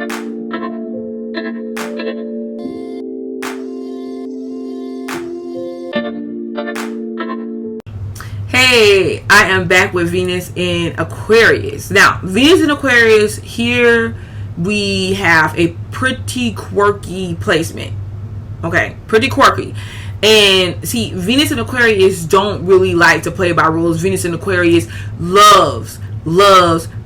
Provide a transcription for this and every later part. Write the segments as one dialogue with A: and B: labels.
A: Hey, I am back with Venus in Aquarius. Now, Venus in Aquarius, here we have a pretty quirky placement. Okay, pretty quirky. And see, Venus in Aquarius don't really like to play by rules. Venus in Aquarius loves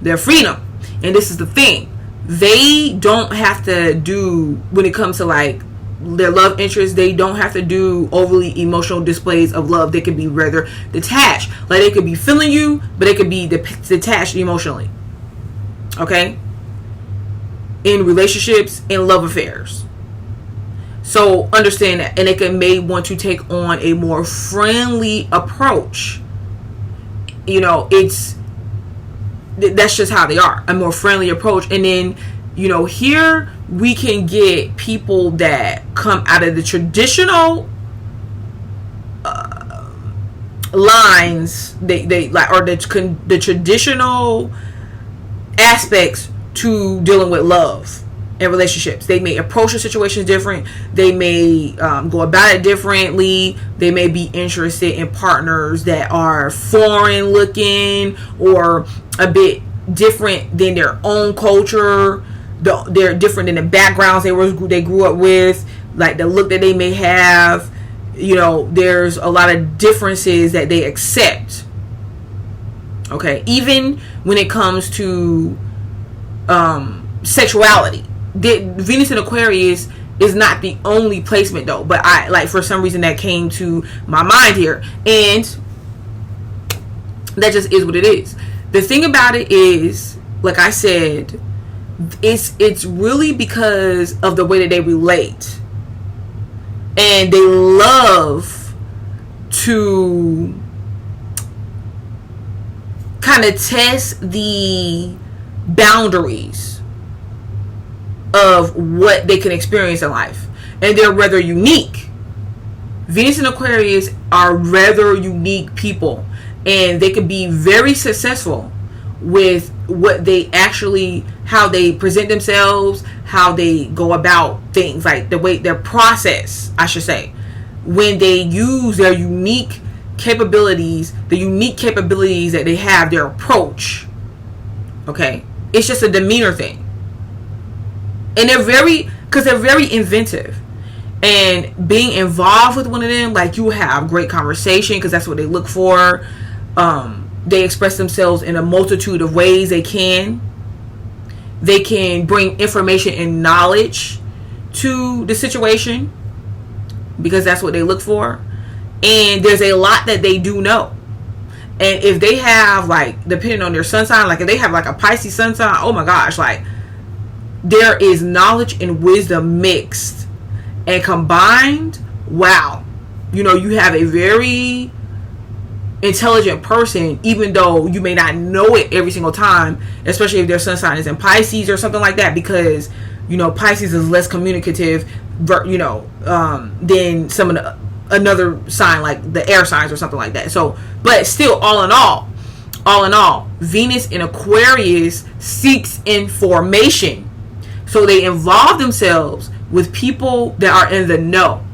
A: their freedom. And this is the thing. They don't have to do, when it comes to like their love interest, they don't have to do overly emotional displays of love. They could be rather detached. Like they could be feeling you, but they could be detached emotionally. Okay? In relationships, in love affairs. So understand that. And they may want to take on a more friendly approach. You know, that's just how they are. A more friendly approach. And then, you know, here we can get people that come out of the traditional lines, they like, or the traditional aspects to dealing with love and relationships. They may approach the situations different. They may go about it differently. They may be interested in partners that are foreign looking or a bit different than their own culture. They're different than the backgrounds they grew up with, like the look that they may have. You know, there's a lot of differences that they accept. Okay, even when it comes to sexuality, Venus in Aquarius is not the only placement though. But I like, for some reason, that came to my mind here, and that just is what it is. The thing about it is, like I said, it's really because of the way that they relate, and they love to kind of test the boundaries of what they can experience in life, and they're rather unique. Venus and Aquarius are rather unique people, and they can be very successful with what they actually, how they present themselves, how they go about things, like the way their process, I should say, when they use their unique capabilities, the unique capabilities that they have, their approach. Okay, it's just a demeanor thing, and they're very inventive, and being involved with one of them, like, you have great conversation because that's what they look for. They express themselves in a multitude of ways. They can bring information and knowledge to the situation because that's what they look for. And there's a lot that they do know. And if they have, like, depending on their sun sign, like if they have like a Pisces sun sign, oh my gosh, like there is knowledge and wisdom mixed and combined. Wow. You know, you have a very intelligent person, even though you may not know it every single time, especially if their sun sign is in Pisces or something like that, because, you know, Pisces is less communicative, you know, than some of the another sign like the air signs or something like that. So, but still, all in all, Venus in Aquarius seeks information. So they involve themselves with people that are in the know.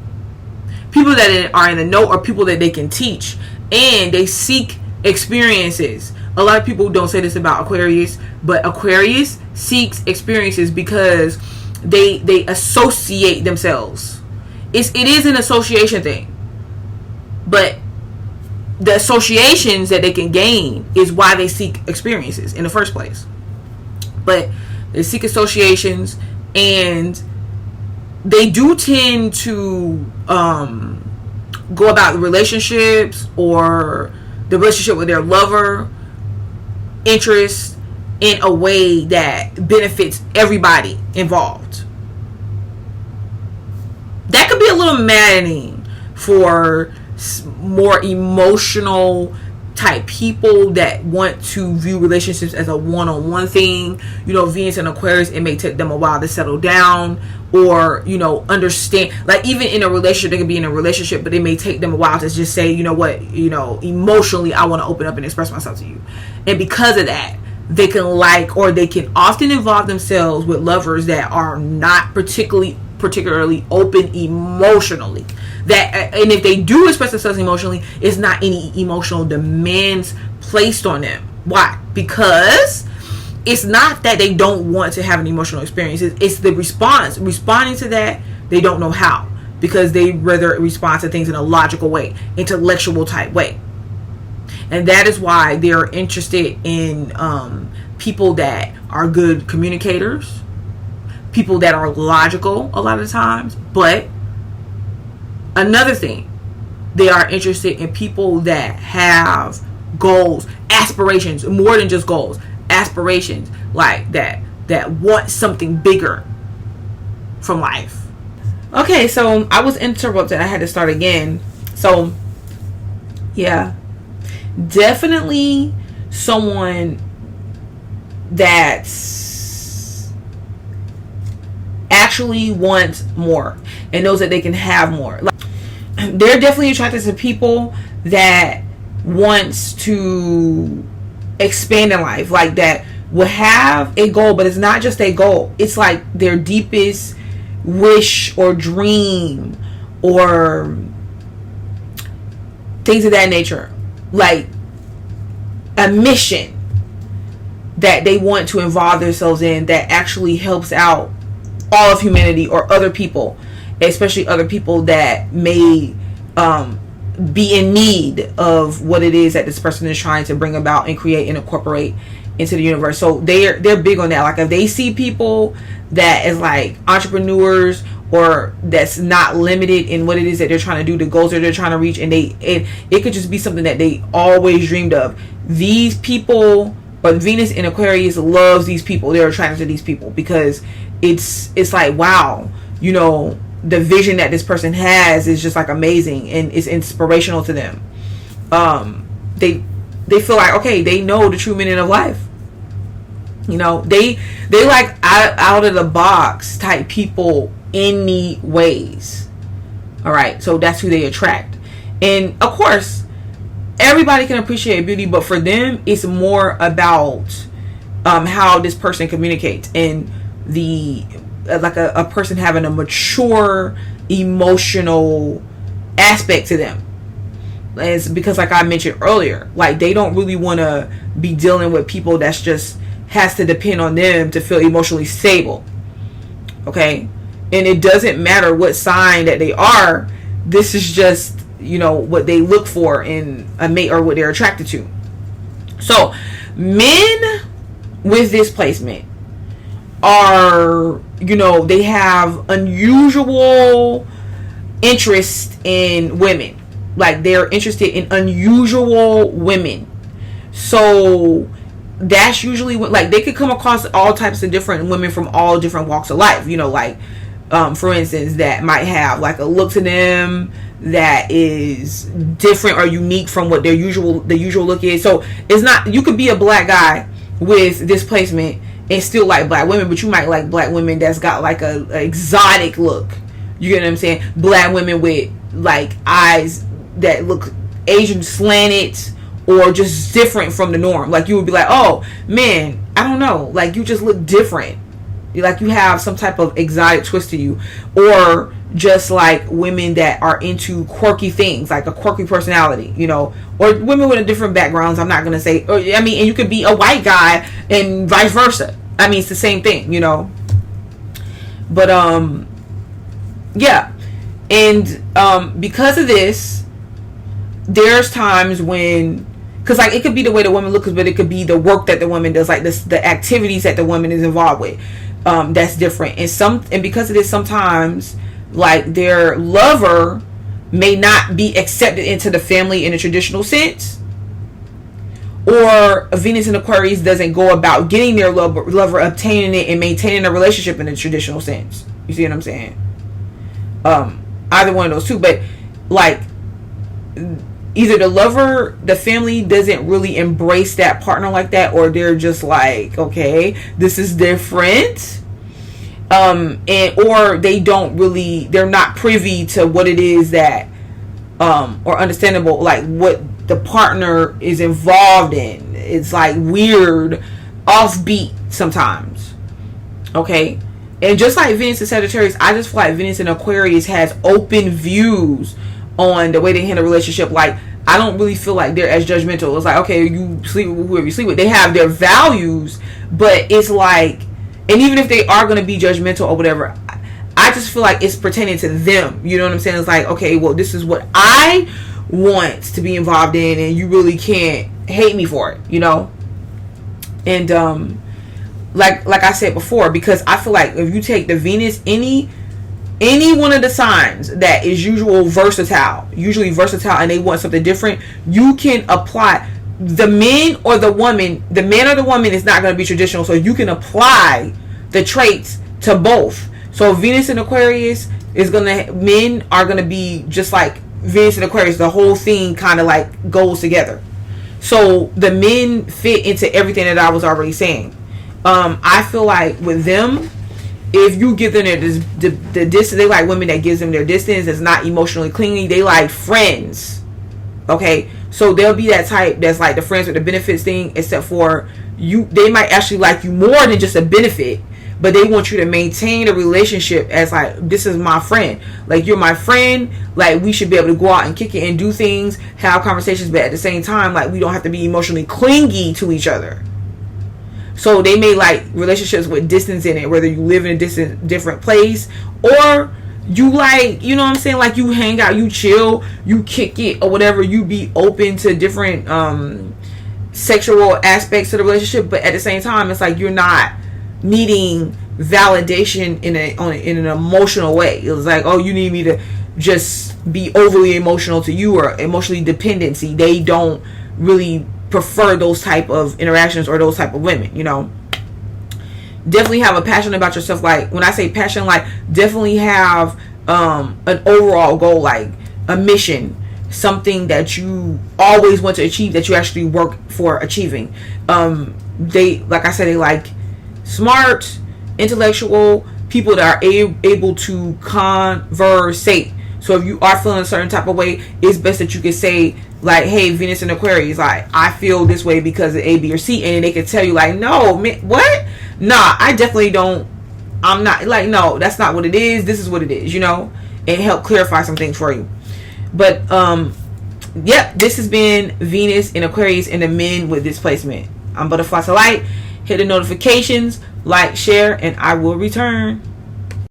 A: People that are in the know are people that they can teach. And they seek experiences. A lot of people don't say this about Aquarius, but Aquarius seeks experiences because they associate themselves. It is an association thing. But the associations that they can gain is why they seek experiences in the first place. But they seek associations, and they do tend to go about relationships or the relationship with their lover interest in a way that benefits everybody involved. That could be a little maddening for more emotional type people that want to view relationships as a one-on-one thing. You know, Venus and Aquarius, it may take them a while to settle down or, you know, understand. Like, even in a relationship, they can be in a relationship, but it may take them a while to just say, you know what, you know, emotionally, I want to open up and express myself to you. And because of that, they can like, or they can often involve themselves with lovers that are not particularly open emotionally. That, and if they do express themselves emotionally, it's not any emotional demands placed on them. Why? Because it's not that they don't want to have an emotional experience. It's the responding to that. They don't know how, because they rather respond to things in a logical way, intellectual type way. And that is why they're interested in people that are good communicators, people that are logical a lot of times. But another thing, they are interested in people that have goals, aspirations, more than just goals, aspirations, like that want something bigger from life. Okay, so I was interrupted. I had to start again. So yeah, definitely someone that's actually wants more and knows that they can have more. Like, they're definitely attracted to people that wants to expand in life, like that will have a goal, but it's not just a goal. It's like their deepest wish or dream or things of that nature, like a mission that they want to involve themselves in that actually helps out all of humanity or other people, especially other people that may be in need of what it is that this person is trying to bring about and create and incorporate into the universe. So they're big on that. Like if they see people that is like entrepreneurs or that's not limited in what it is that they're trying to do, the goals that they're trying to reach, and it could just be something that they always dreamed of. These people, or Venus in Aquarius, loves these people. They're attracted to these people because it's like, wow, you know, the vision that this person has is just like amazing and it's inspirational to them. They feel like, okay, they know the true meaning of life. You know, they like out of the box type people anyways. All right, so that's who they attract. And of course, everybody can appreciate beauty, but for them, it's more about how this person communicates and the like a person having a mature emotional aspect to them. It's because, like I mentioned earlier, like they don't really want to be dealing with people that's just has to depend on them to feel emotionally stable. Okay, and it doesn't matter what sign that they are. This is just, you know, what they look for in a mate or what they're attracted to. So men with this placement are, you know, they have unusual interest in women. Like they're interested in unusual women. So that's usually what, like, they could come across all types of different women from all different walks of life. You know, like for instance, that might have like a look to them that is different or unique from what the usual look is. So it's not, you could be a black guy with this placement and still like black women, but you might like black women that's got like a exotic look. You get what I'm saying? Black women with like eyes that look Asian slanted or just different from the norm. Like you would be like, oh man, I don't know, like you just look different. Like you have some type of exotic twist to you. Or just like women that are into quirky things, like a quirky personality, you know, or women with different backgrounds. I'm not gonna say, or, I mean, and you could be a white guy and vice versa. I mean, it's the same thing, you know. But yeah, and because of this, there's times when, because like it could be the way the woman looks, but it could be the work that the woman does, like this, the activities that the woman is involved with. That's different, and because of this, sometimes like their lover may not be accepted into the family in a traditional sense, or Venus in Aquarius doesn't go about getting their lover obtaining it and maintaining a relationship in a traditional sense. You see what I'm saying? Either one of those two, but like either the lover, the family doesn't really embrace that partner like that, or they're just like, okay, this is different, and or they don't really, they're not privy to what it is that or understandable, like what the partner is involved in. It's like weird offbeat sometimes. Okay, and just like Venus and Sagittarius, I just feel like Venus and Aquarius has open views on the way they handle relationship. Like, I don't really feel like they're as judgmental. It's like, okay, you sleep with whoever you sleep with. They have their values, but it's like, and even if they are going to be judgmental or whatever, I just feel like it's pertaining to them. You know what I'm saying? It's like, okay, well, this is what I want to be involved in, and you really can't hate me for it, you know? And like I said before, because I feel like if you take the Venus, any one of the signs that is usually versatile, and they want something different, you can apply. The man or the woman is not going to be traditional, so you can apply the traits to both. So Venus and Aquarius men are gonna be just like Venus and Aquarius. The whole thing kind of like goes together. So the men fit into everything that I was already saying. I feel like with them, if you give them the distance, they like women that gives them their distance. It's not emotionally clingy. They like friends. Okay, so they'll be that type that's like the friends with the benefits thing, except for you. They might actually like you more than just a benefit. But they want you to maintain a relationship as like, this is my friend. Like, you're my friend. Like, we should be able to go out and kick it and do things, have conversations, but at the same time, like, we don't have to be emotionally clingy to each other. So they may like relationships with distance in it, whether you live in a different place, or you like, you know what I'm saying? Like, you hang out, you chill, you kick it or whatever. You be open to different sexual aspects to the relationship, but at the same time, it's like you're not needing validation in an emotional way. It was like, oh, you need me to just be overly emotional to you, or emotionally dependency. They don't really prefer those type of interactions or those type of women, you know. Definitely have a passion about yourself. Like, when I say passion, like, definitely have an overall goal, like a mission, something that you always want to achieve, that you actually work for achieving. They, like I said, they like smart, intellectual people that are able to conversate. So if you are feeling a certain type of way, it's best that you can say, like, hey, Venus and Aquarius, like, I feel this way because of A, B, or C, and they can tell you, like, no, man, what? Nah, I definitely don't. I'm not, like, no, that's not what it is. This is what it is, you know, and help clarify some things for you. But yep, this has been Venus and Aquarius and the men with displacement. I'm Butterfly to Light. Hit the notifications, like, share, and I will return.